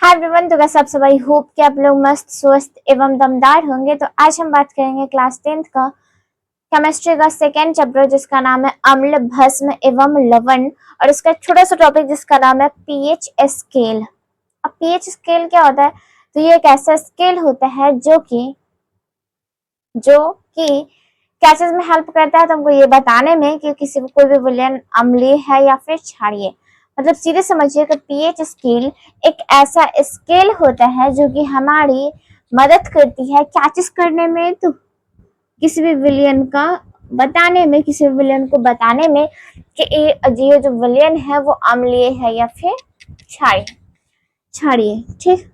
Hi everyone, तो कैसे आप सब। आई होप कि आप लोग मस्त स्वस्थ एवं दमदार होंगे। तो आज हम बात करेंगे क्लास 10th का केमिस्ट्री का सेकेंड चैप्टर जिसका नाम है अम्ल भस्म एवं लवण, और इसका छोटा सा टॉपिक जिसका नाम है पीएच स्केल। अब पीएच स्केल क्या होता है? तो ये एक ऐसा स्केल होता है जो कि क्या चीज में हेल्प करता है तुमको ये बताने में कि किसी को कोई भी विलयन अम्लीय है या फिर क्षारीय। मतलब सीधे समझिए कि पीएच स्केल एक ऐसा स्केल होता है जो कि हमारी मदद करती है क्या चीज करने में, तो किसी भी विलयन का बताने में, किसी भी विलयन को बताने में कि ये जो विलयन है वो अम्लीय है या फिर क्षारीय क्षारीय ठीक।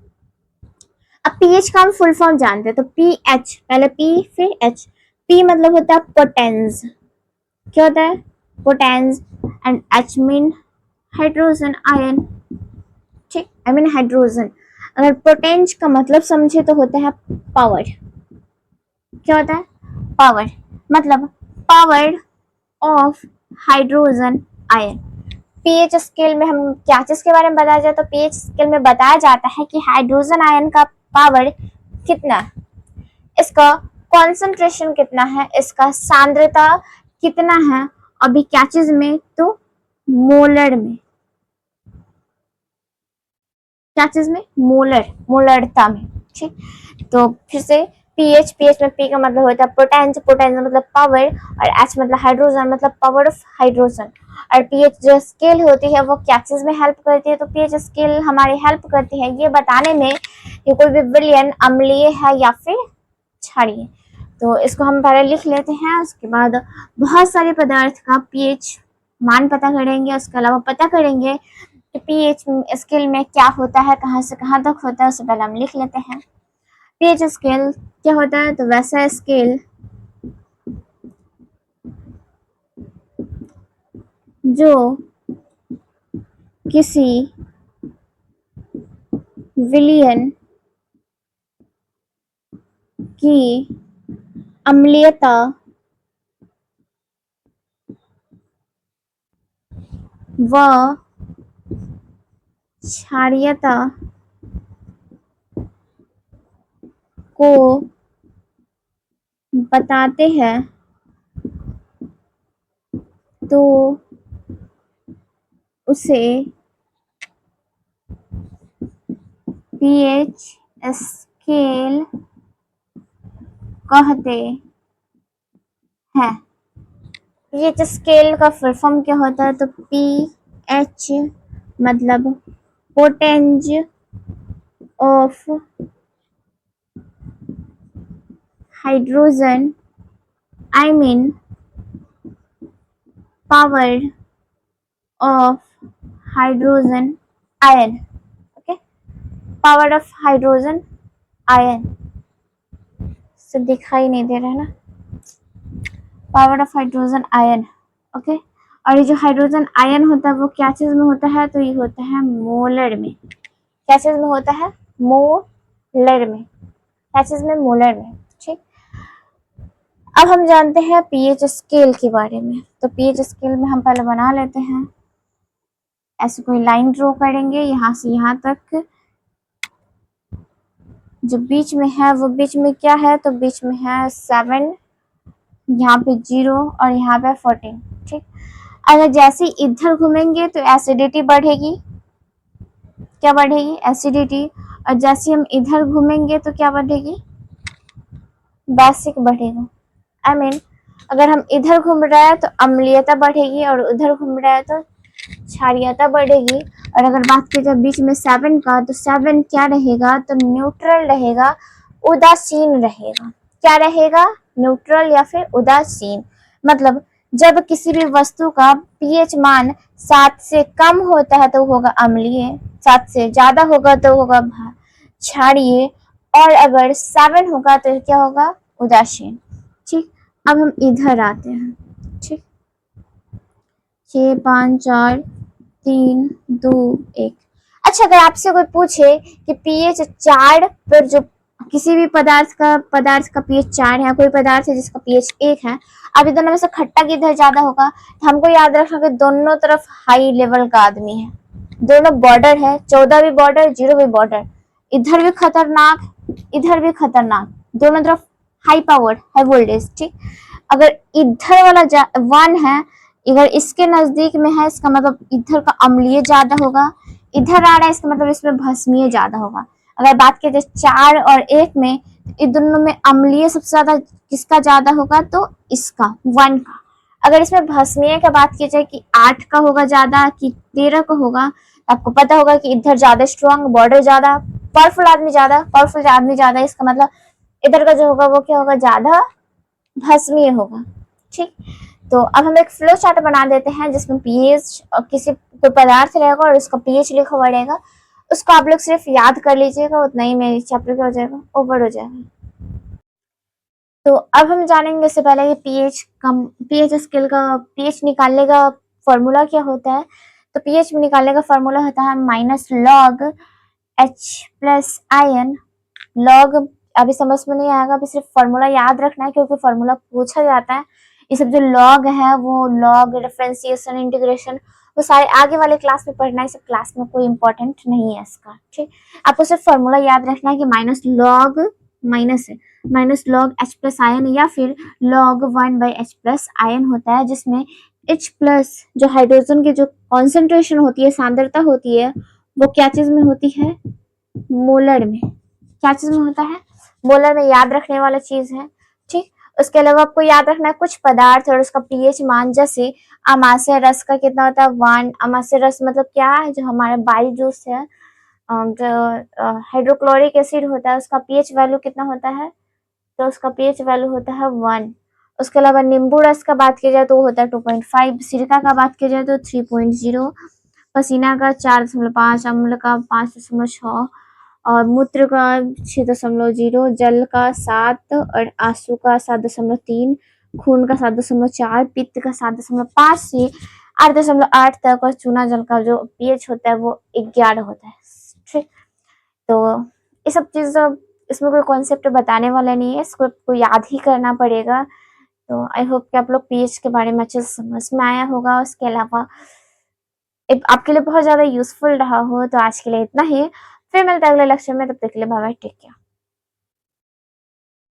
अब पीएच का हम फुल फॉर्म जानते हैं, तो पीएच पहले पी फिर एच। पी मतलब होता है पोटेंस। क्या होता है? Potence. And H mean hydrogen ion. ठीक, आई मीन हाइड्रोजन। अगर पोटेंस का मतलब समझे तो होता है पावर। क्या होता है? पावर मतलब power of hydrogen ion. PH scale में हम क्या चीज के बारे में बताया जाए, तो पीएच स्केल में बताया जाता है कि हाइड्रोजन आयन का पावर कितना, इसका कॉन्सेंट्रेशन कितना है, इसका सांद्रता कितना है। अभी क्या चीज में? तो मोलर में। क्या चीज में? मोलरता में। ठीक, तो फिर से पीएच में पी का मतलब होता है पोटेंस, पोटेंस मतलब पावर, और एच मतलब हाइड्रोजन मतलब पावर ऑफ हाइड्रोजन। और पीएच जो स्केल होती है वो क्या चीज में हेल्प करती है? तो पीएच स्केल हमारी हेल्प करती है ये बताने में कि कोई भी विलयन अम्लीय है या फिर क्षारीय। तो इसको हम पहले लिख लेते हैं, उसके बाद बहुत सारे पदार्थ का पीएच मान पता करेंगे, उसके अलावा पता करेंगे कि पीएच स्केल में क्या होता है, कहाँ से कहाँ तक होता है, उससे पहले हम लिख लेते हैं। पीएच स्केल क्या होता है? तो वैसा स्केल जो किसी विलयन की अम्लीयता व क्षारीयता को बताते हैं, तो उसे पीएच स्केल कहते हैं। पीएच स्केल का फुल फॉर्म क्या होता है? तो पीएच मतलब पोटेंज of hydrogen, I mean power of hydrogen ion. Okay, power of hydrogen ion से दिखाई नहीं दे रहा है ना, power of hydrogen ion. Okay, और ये जो हाइड्रोजन आयन होता है वो क्या चीज में होता है? तो ये होता है मोलर में। क्या चीज में होता है? मोलर में। क्या चीज में? मोलर में। ठीक, अब हम जानते हैं पीएच स्केल के बारे में। तो पीएच स्केल में हम पहले बना लेते हैं, ऐसे कोई लाइन ड्रॉ करेंगे यहाँ से यहाँ तक। जो बीच में है वो बीच में क्या है? तो बीच में है 7, यहाँ पे 0 और यहाँ पे 14। ठीक, अगर जैसे इधर घूमेंगे तो एसिडिटी बढ़ेगी। क्या बढ़ेगी? एसिडिटी। और जैसे हम इधर घूमेंगे तो क्या बढ़ेगी? बेसिक बढ़ेगा। आई मीन अगर हम इधर घूम रहे हैं तो अम्लीयता बढ़ेगी, और उधर घूम रहे हैं तो क्षारीयता बढ़ेगी। और अगर बात की जाए बीच में 7 का, तो 7 क्या रहेगा? तो न्यूट्रल रहेगा, उदासीन रहेगा। क्या रहेगा? न्यूट्रल या फिर उदासीन। मतलब जब किसी भी वस्तु का पीएच मान 7 से कम होता है तो होगा अम्लीय, 7 से ज्यादा होगा तो होगा क्षारीय, और अगर 7 होगा तो क्या होगा? उदासीन। ठीक, अब हम इधर आते हैं। ठीक, 6 5 4 3 2 1। अच्छा, अगर आपसे कोई पूछे कि पीएच 4 पर जो किसी भी पदार्थ का पीएच 4 है, कोई पदार्थ है जिसका पीएच 1 है, अब दोनों में से खट्टा किधर ज्यादा होगा? तो हमको याद रखना कि दोनों तरफ हाई लेवल का आदमी है। दोनों बॉर्डर है, 14 भी बॉर्डर, 0 भी बॉर्डर, इधर भी खतरनाक, इधर भी खतरनाक, दोनों तरफ हाई पावर्ड, हाई वोल्टेज। ठीक, अगर इधर वाला 1 है, अगर इसके नजदीक में है, इसका मतलब इधर का अम्लीय ज्यादा होगा, इधर आ रहा है इसका मतलब इसमें भस्मीय ज्यादा होगा। अगर बात की जाए 4 और 1 में, इन दोनों में अम्लीय सबसे ज्यादा किसका ज्यादा होगा, तो इसका 1 का। अगर इसमें भस्मीय का बात की जाए कि 8 का होगा ज्यादा कि 13 का होगा, आपको पता होगा कि इधर ज्यादा स्ट्रॉन्ग, बॉर्डर ज्यादा, पावरफुल आदमी ज्यादा, इसका मतलब इधर का जो होगा वो क्या होगा, ज्यादा भस्मीय होगा। ठीक, तो अब हम एक फ्लो चार्ट बना देते हैं जिसमें पीएच किसी कोई पदार्थ रहेगा और उसका पीएच लिखा हुआ रहेगा, उसको आप लोग सिर्फ याद कर लीजिएगा, उतना ही मेरे चैप्टर का हो जाएगा, ओवर हो जाएगा। तो अब हम जानेंगे इससे पहले कि पीएच स्केल का पीएच निकालने का फॉर्मूला क्या होता है। तो पीएच निकालने का फॉर्मूला होता है minus log H plus ion. Log अभी समझ में नहीं आएगा, अभी सिर्फ फॉर्मूला याद रखना है क्योंकि फॉर्मूला पूछा जाता है। ये सब जो लॉग है वो लॉग, डिफरेंशिएशन, इंटीग्रेशन, वो सारे आगे वाले क्लास में पढ़ना है, सब क्लास में कोई इंपॉर्टेंट नहीं है इसका। ठीक, आपको सिर्फ फॉर्मूला याद रखना है कि minus log H plus ion या फिर लॉग 1/h प्लस आयन होता है, जिसमें H प्लस जो हाइड्रोजन की जो कॉन्सेंट्रेशन होती है, सांद्रता होती है, वो क्या चीज में होती है, मोलर में। क्या चीज में होता है, मोलर में, याद रखने वाला चीज है। ठीक, उसके अलावा आपको याद रखना है कुछ पदार्थ और उसका पीएच मान, जैसे अमाशय रस का कितना होता है 1। अमाशय रस मतलब क्या है, जो हमारे बाई जूस है, जो हाइड्रोक्लोरिक एसिड होता है, उसका पीएच वैल्यू कितना होता है, तो उसका पीएच वैल्यू होता है 1। उसके अलावा नींबू रस का बात की जाए तो वो होता है 2.5, सिरका का बात की जाए तो 3.0, पसीना का 4.5, अम्ल का 5.6 और मूत्र का 6.0, जल का 7 और आंसू का 7.3, खून का 7.4, पित्त का 7.5 से 8.8 तक, और चूना जल का जो पीएच होता है वो 11 होता है। ठीक, तो ये सब चीज, इसमें कोई कॉन्सेप्ट बताने वाला नहीं है, इसको आपको याद ही करना पड़ेगा। तो आई होप कि आप लोग पीएच के बारे में अच्छे से समझ में आया होगा। उसके अलावा आपके लिए बहुत ज्यादा यूजफुल रहा हो। तो आज के लिए इतना ही, फिर मिलते हैं अगले लेक्चर में, तब तक के लिए बाय बाय, टेक केयर।